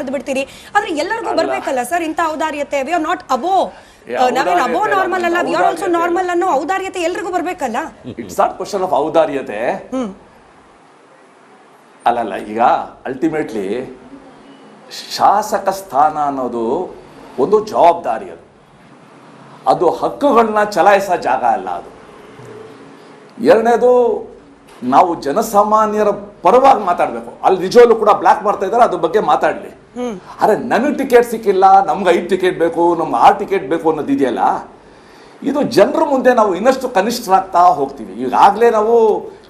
ಬರೆದು ಬಿಡ್ತೀರಿ. ಆದ್ರೆ ಎಲ್ಲರಿಗೂ ಬರ್ಬೇಕಲ್ಲ ಸರ್ ಇಂಥ ಔದಾರ್ಯತೆ. ವಿ ಆರ್ ನಾಟ್ ಅಬೋ, ನಾವೇನು ಅಬೋ ನಾರ್ಮಲ್ ಅಲ್ಲ, ವಿ ಆರ್ ಆಲ್ಸೋ ನಾರ್ಮಲ್ ಅನ್ನೋ ಔದಾರ್ಯತೆ ಎಲ್ರಿಗೂ ಬರ್ಬೇಕಲ್ಲ. ಇಟ್ಸ್ ನಾಟ್ ಕ್ವಶನ್ ಆಫ್ ಔದಾರ್ಯತೆ. ಅಲ್ಲಲ್ಲ, ಈಗ ಅಲ್ಟಿಮೇಟ್ಲಿ ಶಾಸಕ ಸ್ಥಾನ ಅನ್ನೋದು ಒಂದು ಜವಾಬ್ದಾರಿ, ಅದು ಹಕ್ಕುಗಳನ್ನ ಚಲಾಯಿಸೋ ಜಾಗ ಅಲ್ಲ ಅದು. ಎರಡನೇದು, ನಾವು ಜನಸಾಮಾನ್ಯರ ಪರವಾಗಿ ಮಾತಾಡಬೇಕು. ಅಲ್ಲಿ ನಿಜವಲ್ಲೂ ಕೂಡ ಬ್ಲಾಕ್ ಮಾಡ್ತಾ ಇದ್ದಾರೆ, ಅದ್ರ ಬಗ್ಗೆ ಮಾತಾಡಲಿ. ಅರೆ ನನಗೆ ಟಿಕೆಟ್ ಸಿಕ್ಕಿಲ್ಲ, ನಮ್ಗೆ 5 ಟಿಕೆಟ್ ಬೇಕು, ನಮ್ಗೆ 6 ಟಿಕೆಟ್ ಬೇಕು ಅನ್ನೋದು ಇದೆಯಲ್ಲ, ಇದು ಜನರ ಮುಂದೆ ನಾವು ಇನ್ನಷ್ಟು ಕನಿಷ್ಠರಾಗ್ತಾ ಹೋಗ್ತೀವಿ. ಈಗಾಗಲೇ ನಾವು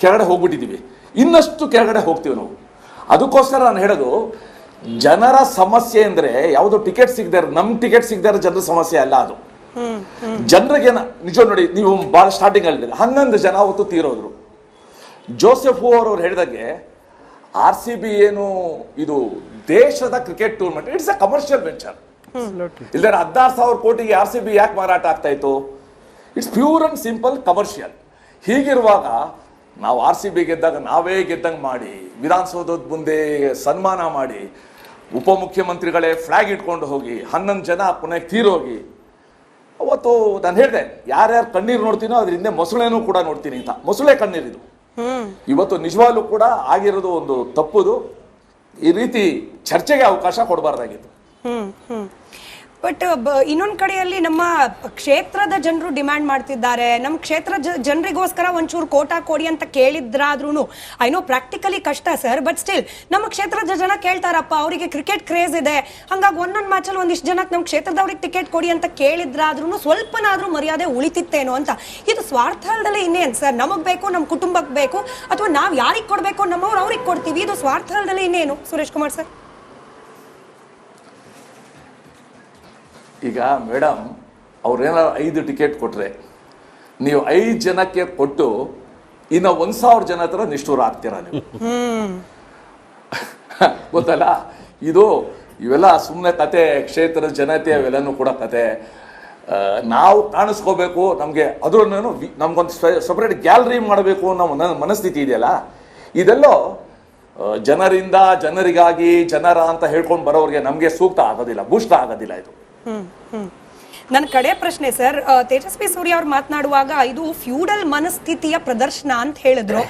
ಕೆಳಗಡೆ ಹೋಗ್ಬಿಟ್ಟಿದ್ದೀವಿ, ಇನ್ನಷ್ಟು ಕೆಳಗಡೆ ಹೋಗ್ತೀವಿ ನಾವು. ಅದಕ್ಕೋಸ್ಕರ ನಾನು ಹೇಳೋದು, ಜನರ ಸಮಸ್ಯೆ ಅಂದರೆ ಯಾವುದು ಟಿಕೆಟ್ ಸಿಗದೆ, ನಮ್ಗೆ ಟಿಕೆಟ್ ಸಿಗದೆ ಜನರ ಸಮಸ್ಯೆ ಅಲ್ಲ ಅದು. ಜನರಿಗೆ ನಿಜ ನೋಡಿ, ನೀವು ಭಾಳ ಸ್ಟಾರ್ಟಿಂಗ್ ಅಲ್ಲಿ 11 ಜನ ಅವತ್ತು ತೀರೋದ್ರು. ಜೋಸೆಫ್ ಅವರು ಹೇಳಿದಾಗೆ RCB ಏನು ಇದು ದೇಶದ cricket tournament, it's a commercial venture. ಇಲ್ಲದೆ 16,000 ಕೋಟಿಗೆ RCB ಯಾಕೆ ಮಾರಾಟ ಆಗ್ತಾ ಇತ್ತು? It's pure and simple commercial. ಹೀಗಿರುವಾಗ ನಾವು RCB ಗೆದ್ದಾಗ ನಾವೇ ಗೆದ್ದಂಗೆ ಮಾಡಿ, ವಿಧಾನಸೌಧದ ಮುಂದೆ ಸನ್ಮಾನ ಮಾಡಿ, ಉಪಮುಖ್ಯಮಂತ್ರಿಗಳೇ ಫ್ಲಾಗ್ ಇಟ್ಕೊಂಡು ಹೋಗಿ 11 ಜನ ಕೊನೆಗೆ ತೀರೋಗಿ, ಅವತ್ತು ನಾನು ಹೇಳಿದೆ ಯಾರ್ಯಾರು ಕಣ್ಣೀರು ನೋಡ್ತೀನೋ ಅದ್ರ ಹಿಂದೆ ಮೊಸಳೆನೂ ಕೂಡ ನೋಡ್ತೀನಿ ಅಂತ. ಮೊಸಳೆ ಕಣ್ಣೀರಿದು. ಇವತ್ತು ನಿಜವಾಗ್ಲೂ ಕೂಡ ಆಗಿರೋದು ಒಂದು ತಪ್ಪುದು. ಈ ರೀತಿ ಚರ್ಚೆಗೆ ಅವಕಾಶ ಕೊಡಬಾರ್ದಾಗಿತ್ತು. ಬಟ್ ಇನ್ನೊಂದು ಕಡೆಯಲ್ಲಿ ನಮ್ಮ ಕ್ಷೇತ್ರದ ಜನರು ಡಿಮ್ಯಾಂಡ್ ಮಾಡ್ತಿದ್ದಾರೆ. ನಮ್ಮ ಕ್ಷೇತ್ರ ಜನರಿಗೋಸ್ಕರ ಒಂಚೂರು ಕೋಟಾ ಕೊಡಿ ಅಂತ ಕೇಳಿದ್ರಾದ್ರೂ, ಐ ನೋ ಪ್ರಾಕ್ಟಿಕಲಿ ಕಷ್ಟ ಸರ್, ಬಟ್ ಸ್ಟಿಲ್ ನಮ್ಮ ಕ್ಷೇತ್ರದ ಜನ ಕೇಳ್ತಾರಪ್ಪ, ಅವರಿಗೆ ಕ್ರಿಕೆಟ್ ಕ್ರೇಜ್ ಇದೆ, ಹಂಗಾಗಿ ಒಂದೊಂದು ಮ್ಯಾಚಲ್ಲಿ ಒಂದಿಷ್ಟು ಜನಕ್ಕೆ ನಮ್ಮ ಕ್ಷೇತ್ರದವ್ರಿಗೆ ಟಿಕೆಟ್ ಕೊಡಿ ಅಂತ ಕೇಳಿದ್ರಾದ್ರೂ ಸ್ವಲ್ಪನಾದ್ರೂ ಮರ್ಯಾದೆ ಉಳಿತಿತ್ತೇನೋ ಅಂತ. ಇದು ಸ್ವಾರ್ಥ ಅಲ್ದಲ್ಲೇ ಇನ್ನೇನು ಸರ್? ನಮಗೆ ಬೇಕು, ನಮ್ಮ ಕುಟುಂಬಕ್ಕೆ ಬೇಕು, ಅಥವಾ ನಾವು ಯಾರಿಗೆ ಕೊಡಬೇಕು, ನಮ್ಮವ್ರು ಅವ್ರಿಗೆ ಕೊಡ್ತೀವಿ. ಇದು ಸ್ವಾರ್ಥ ಅಲ್ದಲ್ಲೇ ಇನ್ನೇನು ಸುರೇಶ್ ಕುಮಾರ್ ಸರ್? ಈಗ ಮೇಡಮ್ ಅವ್ರೇನಾದ್ರು 5 ಟಿಕೆಟ್ ಕೊಟ್ರೆ, ನೀವು 5 ಜನಕ್ಕೆ ಕೊಟ್ಟು ಇನ್ನು 1,000 ಜನ ಹತ್ರ ನಿಷ್ಠೂರ ಆಗ್ತೀರಾ ನೀವು. ಗೊತ್ತಲ್ಲ, ಇವೆಲ್ಲ ಸುಮ್ಮನೆ ಕತೆ. ಕ್ಷೇತ್ರದ ಜನತೆ ಅವೆಲ್ಲನೂ ಕೂಡ ಕತೆ. ನಾವು ಕಾಣಿಸ್ಕೋಬೇಕು, ನಮಗೆ ಅದ್ರೂ ನಮ್ಗೊಂದು ಸಪ್ರೇಟ್ ಗ್ಯಾಲರಿ ಮಾಡಬೇಕು ಅನ್ನೋ ಮನಸ್ಥಿತಿ ಇದೆಯಲ್ಲ, ಇದೆಲ್ಲೋ ಜನರಿಂದ ಜನರಿಗಾಗಿ ಜನರ ಅಂತ ಹೇಳ್ಕೊಂಡು ಬರೋರಿಗೆ ನಮಗೆ ಸೂಕ್ತ ಆಗೋದಿಲ್ಲ, ಬೂಸ್ಟ್ ಆಗೋದಿಲ್ಲ ಇದು. ನನ್ನ ಕಡೆ ಪ್ರಶ್ನೆ ಸರ್, ತೇಜಸ್ವಿ ಸೂರ್ಯ ಅವ್ರು ಮಾತನಾಡುವಾಗ ಇದು ಫ್ಯೂಡಲ್ ಮನಸ್ಥಿತಿಯ ಪ್ರದರ್ಶನ ಅಂತ ಹೇಳಿದ್ರು.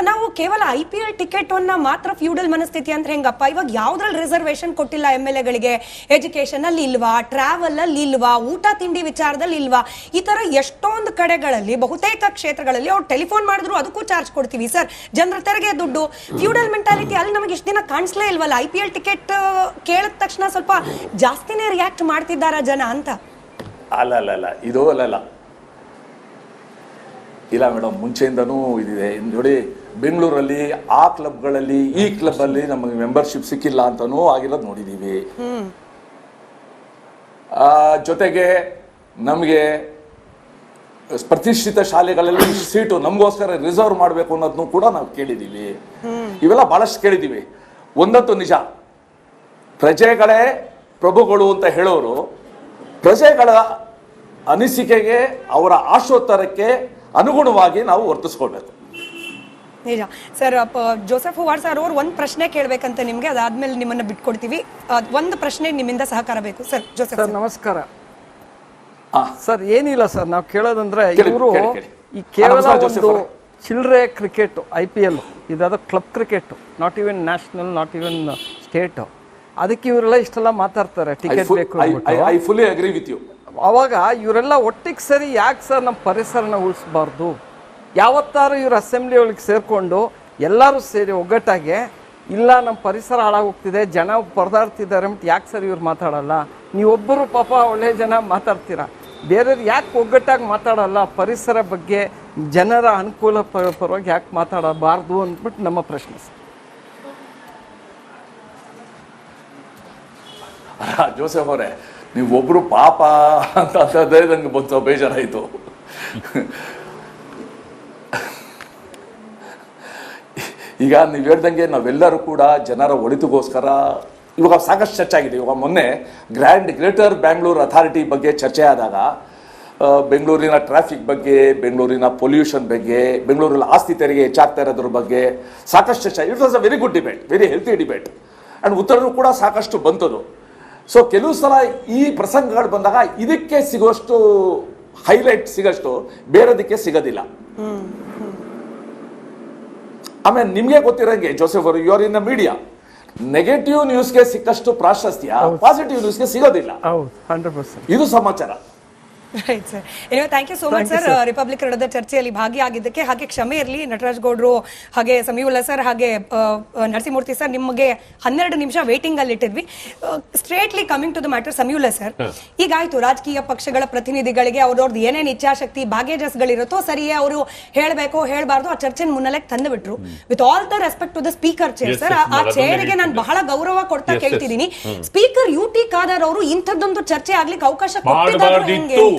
ನಾವು ಕೇವಲ IPL ಟಿಕೆಟ್ ಅನ್ನ ಮಾತ್ರ ಫ್ಯೂಡಲ್ ಮನಸ್ಥಿತಿ ಅಂತ ಹೆಂಗಪ್ಪ? ಇವಾಗ ಯಾವ್ದ್ರಲ್ಲಿ ರಿಸರ್ವೇಶನ್ ಕೊಟ್ಟಿಲ್ಲ MLA ಗಳಿಗೆ? ಎಜುಕೇಶನ್ ಅಲ್ಲಿ ಇಲ್ವಾ? ಟ್ರಾವೆಲ್ ಅಲ್ಲಿ ಇಲ್ವಾ? ಊಟ ತಿಂಡಿ ವಿಚಾರದಲ್ಲಿ ಇಲ್ವಾ? ಈ ತರ ಎಷ್ಟೊಂದು ಕಡೆಗಳಲ್ಲಿ, ಬಹುತೇಕ ಕ್ಷೇತ್ರಗಳಲ್ಲಿ ಅವ್ರು ಟೆಲಿಫೋನ್ ಮಾಡಿದ್ರು ಅದಕ್ಕೂ ಚಾರ್ಜ್ ಕೊಡ್ತೀವಿ ಸರ್, ಜನರ ತೆರಿಗೆ ದುಡ್ಡು. ಫ್ಯೂಡಲ್ ಮೆಂಟಾಲಿಟಿ ಅಲ್ಲಿ ನಮಗೆ ಇಷ್ಟು ದಿನ ಕಾಣಿಸ್ಲೇ ಇಲ್ವಲ್ಲ? IPL ಟಿಕೆಟ್ ಕೇಳಿದ ತಕ್ಷಣ ಸ್ವಲ್ಪ ಜಾಸ್ತಿನೇ ರಿಯಾಕ್ಟ್ ಮಾಡ್ತಿದ್ದಾರ ಜನ ಅಂತ. ಅಲ್ಲ ಇದು ಅಲ್ಲ ಇಲ್ಲ ಮೇಡಮ್, ಮುಂಚೆಯಿಂದನೂ ಇದಿದೆ ನೋಡಿ. ಬೆಂಗಳೂರಲ್ಲಿ ಆ ಕ್ಲಬ್ಗಳಲ್ಲಿ ಈ ಕ್ಲಬ್ ಅಲ್ಲಿ ನಮಗೆ ಮೆಂಬರ್ಶಿಪ್ ಸಿಕ್ಕಿಲ್ಲ ಅಂತಾನೂ ಆಗಿರೋದು ನೋಡಿದೀವಿ. ಜೊತೆಗೆ ನಮಗೆ ಪ್ರತಿಷ್ಠಿತ ಶಾಲೆಗಳಲ್ಲಿ ಸೀಟು ನಮಗೋಸ್ಕರ ರಿಸರ್ವ್ ಮಾಡಬೇಕು ಅನ್ನೋದನ್ನು ಕೂಡ ನಾವು ಕೇಳಿದ್ದೀವಿ. ಇವೆಲ್ಲ ಬಹಳಷ್ಟು ಕೇಳಿದ್ದೀವಿ. ಒಂದಂತೂ ನಿಜ, ಪ್ರಜೆಗಳೇ ಪ್ರಭುಗಳು ಅಂತ ಹೇಳೋರು ಪ್ರಜೆಗಳ ಅನಿಸಿಕೆಗೆ, ಅವರ ಆಶೋತ್ತರಕ್ಕೆ ಅನುಗುಣವಾಗಿ ನಾವು ವರ್ತಿಸ್ಕೊಳ್ಬೇಕು. ನಿಜ ಸರ್. ಜೋಸೆಫ್ ಹುವಾರ್ ಸರ್ ಅವರು ಒಂದು ಪ್ರಶ್ನೆ ಕೇಳಬೇಕಂತ ನಿಮಗೆ, ಅದಾದ್ಮೇಲೆ ನಿಮ್ಮನ್ನ ಬಿಟ್ಕೊಡ್ತೀವಿ. ಒಂದು ಪ್ರಶ್ನೆ ನಿಮ್ಮಿಂದ ಸಹಕಾರ ಬೇಕು ಸರ್. ಜೋಸೆಫ್ ಸರ್ ನಮಸ್ಕಾರ ಸರ್. ಏನಿಲ್ಲ ಸರ್, ನಾವು ಕೇಳೋದಂದ್ರೆ ಇವರು ಈ ಕೇವಲ ಒಂದು ಚಿಲ್ಲರೆ ಕ್ರಿಕೆಟ್ IPL ಇದಾದ club cricket, not even national, not even state, ಅದಕ್ಕೆ ಇವರೆಲ್ಲ ಇಷ್ಟೆಲ್ಲ ಮಾತಾಡ್ತಾರೆ ಟಿಕೆಟ್ ಬೇಕು. I fully agree with you. ಅವಾಗ ಇವರೆಲ್ಲ ಒಟ್ಟಿಗೆ ಸರಿ ಯಾಕೆ ಸರ್ ನಮ್ಮ ಪರಿಸರನ ಉಳಿಸ್ಬಾರ್ದು? ಯಾವತ್ತಾರು ಇವ್ರ ಅಸೆಂಬ್ಲಿ ಒಳಗೆ ಸೇರಿಕೊಂಡು ಎಲ್ಲರೂ ಸೇರಿ ಒಗ್ಗಟ್ಟಾಗೆ, ಇಲ್ಲ ನಮ್ಮ ಪರಿಸರ ಹಾಳಾಗೋಗ್ತಿದೆ, ಜನ ಪರದಾಡ್ತಿದ್ದಾರೆ ಅಂತ ಯಾಕೆ ಸರ್ ಇವ್ರು ಮಾತಾಡಲ್ಲ? ನೀವೊಬ್ಬರು ಪಾಪ ಒಳ್ಳೆ ಜನ ಮಾತಾಡ್ತೀರಾ, ಬೇರೆಯವ್ರು ಯಾಕೆ ಒಗ್ಗಟ್ಟಾಗಿ ಮಾತಾಡಲ್ಲ? ಪರಿಸರ ಬಗ್ಗೆ, ಜನರ ಅನುಕೂಲ ಪರವಾಗಿ ಯಾಕೆ ಮಾತಾಡಬಾರ್ದು ಅಂದ್ಬಿಟ್ಟು ನಮ್ಮ ಪ್ರಶ್ನೆ ಸರ್. ಜೋಸೆಫ್ ಅವರೇ, ನೀವೊಬ್ರು ಪಾಪ ಅಂತಂದ್ರೆ ನಂಗೆ ಬಂತು, ಬೇಜಾರಾಯಿತು. ಈಗ ನೀವು ಹೇಳ್ದಂಗೆ ನಾವೆಲ್ಲರೂ ಕೂಡ ಜನರ ಒಳಿತಿಗೋಸ್ಕರ ಇವಾಗ ಸಾಕಷ್ಟು ಚರ್ಚೆ ಆಗಿದೆ. ಇವಾಗ ಮೊನ್ನೆ ಗ್ರೇಟರ್ ಬ್ಯಾಂಗ್ಳೂರ್ ಅಥಾರಿಟಿ ಬಗ್ಗೆ ಚರ್ಚೆ ಆದಾಗ ಬೆಂಗಳೂರಿನ ಟ್ರಾಫಿಕ್ ಬಗ್ಗೆ, ಬೆಂಗಳೂರಿನ ಪೊಲ್ಯೂಷನ್ ಬಗ್ಗೆ, ಬೆಂಗಳೂರಲ್ಲಿ ಆಸ್ತಿ ತೆರಿಗೆ ಹೆಚ್ಚಾಗ್ತಾ ಇರೋದ್ರ ಬಗ್ಗೆ ಸಾಕಷ್ಟು ಚರ್ಚೆ. It was a very good debate, very healthy debate. And ಉತ್ತರನೂ ಕೂಡ ಸಾಕಷ್ಟು ಬಂತದು. ಸೊ ಕೆಲವು ಸಲ ಈ ಪ್ರಸಂಗಗಳು ಬಂದಾಗ ಇದಕ್ಕೆ ಸಿಗುವಷ್ಟು ಹೈಲೈಟ್ ಸಿಗಷ್ಟು ಬೇರೆದಕ್ಕೆ ಸಿಗೋದಿಲ್ಲ. ಆಮೇಲೆ ನಿಮ್ಗೆ ಗೊತ್ತಿರಂಗೆ ಜೋಸೆಫ್ ಅವರು, you are in the media, negative ನ್ಯೂಸ್ಗೆ ಸಿಕ್ಕಷ್ಟು ಪ್ರಾಶಸ್ತ್ಯ ಪಾಸಿಟಿವ್ ನ್ಯೂಸ್ಗೆ ಸಿಗೋದಿಲ್ಲ. 100%. ಇದು ಸಮಾಚಾರ. Right sir. Anyway thank you so much sir, Republic ಕನ್ನಡದ ಚರ್ಚೆಯಲ್ಲಿ ಭಾಗಿಯಾಗಿದ್ದಕ್ಕೆ. ಹಾಗೆ ಕ್ಷಮೆ ಇರಲಿ ನಟರಾಜ್ ಗೌಡ್ರು, ಹಾಗೆ ಸಮೀವುಲ್ಲಾ ಸರ್, ಹಾಗೆ ನರಸಿಂಹಮೂರ್ತಿ ಸರ್, ನಿಮಗೆ 12 ನಿಮಿಷ ವೇಟಿಂಗ್ ಅಲ್ಲಿ ಇಟ್ಟಿದ್ವಿ. Straightly coming to the matter, Samiulla sir, ಈಗಾಯ್ತು ರಾಜಕೀಯ ಪಕ್ಷಗಳ ಪ್ರತಿನಿಧಿಗಳಿಗೆ ಅವ್ರವ್ರದ್ದು ಏನೇನು ಇಚ್ಛಾಶಕ್ತಿ ಬ್ಯಾಗೇಜಸ್ಗಳಿರುತ್ತೋ ಸರಿಯೇ ಅವರು ಹೇಳಬೇಕು ಹೇಳಬಾರ್ದು ಆ ಚರ್ಚೆ ಮುನ್ನೆಲೆಗೆ ತಂದು ಬಿಟ್ರು. With all the respect to the speaker chair sir, ಆ ಚೇರ್ಗೆ ನಾನು ಬಹಳ ಗೌರವ ಕೊಡ್ತಾ ಕೇಳ್ತಿದ್ದೀನಿ. ಸ್ಪೀಕರ್ UT ಖಾದರ್ ಅವರು ಇಂಥದ್ದೊಂದು ಚರ್ಚೆ ಆಗ್ಲಿಕ್ಕೆ ಅವಕಾಶ ಕೊಟ್ಟಿದ್ದಾರೆ ಹೆಂಗೆ ಅಂತ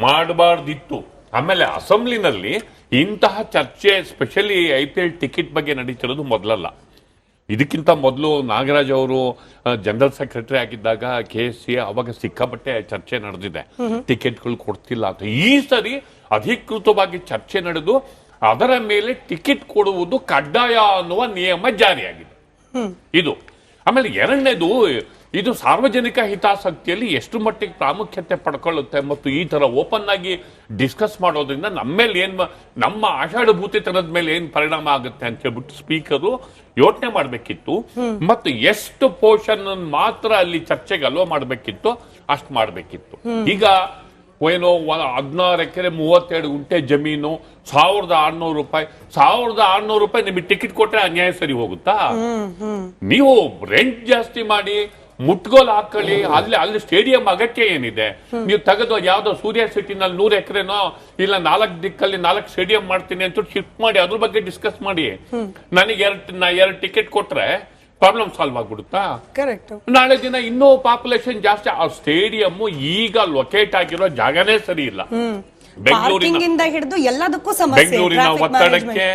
ಮಾಡಬಾರ್ದಿತ್ತು. ಆಮೇಲೆ ಅಸೆಂಬ್ಲಿನಲ್ಲಿ ಇಂತಹ ಚರ್ಚೆ ಸ್ಪೆಷಲಿ IPL ಟಿಕೆಟ್ ಬಗ್ಗೆ ನಡೀತಿರೋದು ಮೊದಲಲ್ಲ. ಇದಕ್ಕಿಂತ ಮೊದಲು ನಾಗರಾಜ್ ಅವರು ಜನರಲ್ ಸೆಕ್ರೆಟರಿ ಆಗಿದ್ದಾಗ KSC ಅವಾಗ ಸಿಕ್ಕಾಪಟ್ಟೆ ಚರ್ಚೆ ನಡೆದಿದೆ, ಟಿಕೆಟ್ಗಳು ಕೊಡ್ತಿಲ್ಲ ಅಂತ. ಈ ಸರಿ ಅಧಿಕೃತವಾಗಿ ಚರ್ಚೆ ನಡೆದು ಅದರ ಮೇಲೆ ಟಿಕೆಟ್ ಕೊಡುವುದು ಕಡ್ಡಾಯ ಅನ್ನುವ ನಿಯಮ ಜಾರಿಯಾಗಿದೆ. ಇದು ಆಮೇಲೆ ಎರಡನೇದು, ಇದು ಸಾರ್ವಜನಿಕ ಹಿತಾಸಕ್ತಿಯಲ್ಲಿ ಎಷ್ಟು ಮಟ್ಟಿಗೆ ಪ್ರಾಮುಖ್ಯತೆ ಪಡ್ಕೊಳ್ಳುತ್ತೆ ಮತ್ತು ಈ ತರ ಓಪನ್ ಆಗಿ ಡಿಸ್ಕಸ್ ಮಾಡೋದ್ರಿಂದ ನಮ್ಮ ಆಷಾಢಭೂತಿತನದ ಮೇಲೆ ಏನ್ ಪರಿಣಾಮ ಆಗುತ್ತೆ ಅಂತ ಹೇಳ್ಬಿಟ್ಟು ಸ್ಪೀಕರು ಯೋಚನೆ ಮಾಡ್ಬೇಕಿತ್ತು. ಮತ್ತು ಎಷ್ಟು ಪೋರ್ಷನ್ ಮಾತ್ರ ಅಲ್ಲಿ ಚರ್ಚೆಗೆ ಅಲೋ ಮಾಡ್ಬೇಕಿತ್ತು ಅಷ್ಟು ಮಾಡ್ಬೇಕಿತ್ತು. ಈಗ ಏನೋ 16 ಎಕರೆ 32 ಗುಂಟೆ ಜಮೀನು, 1600 ರೂಪಾಯಿ, 1600 ರೂಪಾಯಿ ನಿಮಗೆ ಟಿಕೆಟ್ ಕೊಟ್ರೆ ಅನ್ಯಾಯ ಸರಿ ಹೋಗುತ್ತಾ? ನೀವು ರೆಂಟ್ ಜಾಸ್ತಿ ಮಾಡಿ ಮುಟ್ಗೋಲ್ ಹಾಕೊಳ್ಳಿ, ಅಲ್ಲಿ ಸ್ಟೇಡಿಯಂ ಅಗತ್ಯ ಏನಿದೆ? ನೀವು ತೆಗೆದು ಯಾವ್ದೋ ಸೂರ್ಯ ಸಿಟಿನಲ್ಲಿ 100 ಎಕರೆನೋ ಇಲ್ಲ 4 ದಿಕ್ಕಲ್ಲಿ 4 ಸ್ಟೇಡಿಯಂ ಮಾಡ್ತೀನಿ ಅಂತ ಶಿಫ್ಟ್ ಮಾಡಿ ಅದ್ರ ಬಗ್ಗೆ ಡಿಸ್ಕಸ್ ಮಾಡಿ. ನನಗೆ 2 ಟಿಕೆಟ್ ಕೊಟ್ರೆ ಪ್ರಾಬ್ಲಮ್ ಸಾಲ್ವ್ ಆಗ್ಬಿಡುತ್ತಾ? ಕರೆಕ್ಟ್. ನಾಳೆ ದಿನ ಇನ್ನೂ ಪಾಪ್ಯುಲೇಷನ್ ಜಾಸ್ತಿ, ಆ ಸ್ಟೇಡಿಯಂ ಈಗ ಲೊಕೇಟ್ ಆಗಿರೋ ಜಾಗನೇ ಸರಿ ಇಲ್ಲ. ಪಾರ್ಕಿಂಗ್ ಹಿಡಿದು ಎಲ್ಲದಕ್ಕೂ ಸಮಸ್ಯೆ. ಬೆಂಗಳೂರಿನ ಒತ್ತಡಕ್ಕೆ,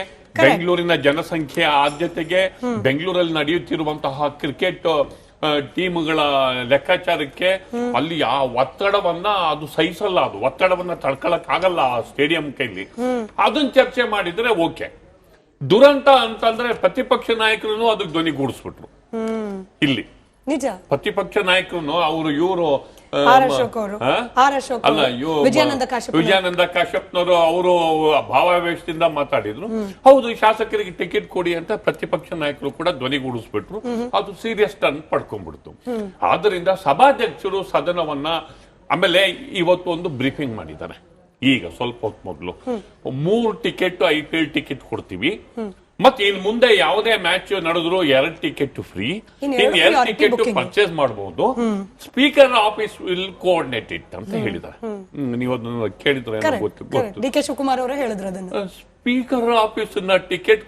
ಬೆಂಗಳೂರಿನ ಜನಸಂಖ್ಯೆಯ ಆದ್ಯತೆಗೆ, ಬೆಂಗಳೂರಲ್ಲಿ ನಡೆಯುತ್ತಿರುವಂತಹ ಕ್ರಿಕೆಟ್ ಟೀಮ್ಗಳ ಲೆಕ್ಕಾಚಾರಕ್ಕೆ ಅಲ್ಲಿ ಆ ಒತ್ತಡವನ್ನ ಅದು ಸಹಿಸಲ್ಲ, ಅದು ಒತ್ತಡವನ್ನ ತಡ್ಕೊಳಕ್ ಆಗಲ್ಲ ಆ ಸ್ಟೇಡಿಯಂ ಕೈಲಿ. ಅದನ್ನ ಚರ್ಚೆ ಮಾಡಿದ್ರೆ ಓಕೆ. ದುರಂತ ಅಂತಂದ್ರೆ ಪ್ರತಿಪಕ್ಷ ನಾಯಕರು ಅದಕ್ಕೆ ಧ್ವನಿಗೂಡಿಸ್ಬಿಟ್ರು. ಇಲ್ಲಿ ನಿಜ ಪ್ರತಿಪಕ್ಷ ನಾಯಕರು ಇವರು ಅಲ್ಲ, ವಿಜಯಾನಂದ ಕಾಶ್ಯಪ್ನವರು ಅವರು ಭಾವಾವೇಶದಿಂದ ಮಾತಾಡಿದ್ರು. ಹೌದು, ಶಾಸಕರಿಗೆ ಟಿಕೆಟ್ ಕೊಡಿ ಅಂತ ಪ್ರತಿಪಕ್ಷ ನಾಯಕರು ಕೂಡ ಧ್ವನಿಗೂಡಿಸ್ಬಿಟ್ರು. ಅದು ಸೀರಿಯಸ್ ಟರ್ನ್ ಪಡ್ಕೊಂಡ್ಬಿಡ್ತು. ಆದ್ರಿಂದ ಸಭಾಧ್ಯಕ್ಷರು ಸದನವನ್ನ ಆಮೇಲೆ ಇವತ್ತು ಒಂದು ಬ್ರೀಫಿಂಗ್ ಮಾಡಿದ್ದಾರೆ. ಈಗ ಸ್ವಲ್ಪ ಹೊತ್ತು ಮೊದಲು 3 ಟಿಕೆಟ್ IPL ಟಿಕೆಟ್ ಕೊಡ್ತೀವಿ, ಮತ್ತೆ ಇನ್ ಮುಂದೆ ಯಾವುದೇ ಮ್ಯಾಚ್ ನಡೆದ್ರು 2 ಟಿಕೆಟ್ ಫ್ರೀ, ಇನ್ 2 ಟಿಕೆಟ್ ಪರ್ಚೇಸ್ ಮಾಡಬಹುದು. Speaker office will coordinate it ಅಂತ ಹೇಳಿದ್ದಾರೆ. ನೀವು ಅದನ್ನ ಕೇಳಿದ್ರೆ ಡಿ ಕೆ ಶಿವಕುಮಾರ್ ಅವರೇ ಹೇಳಿದ್ರು ಅದನ್ನು. Speaker office ticket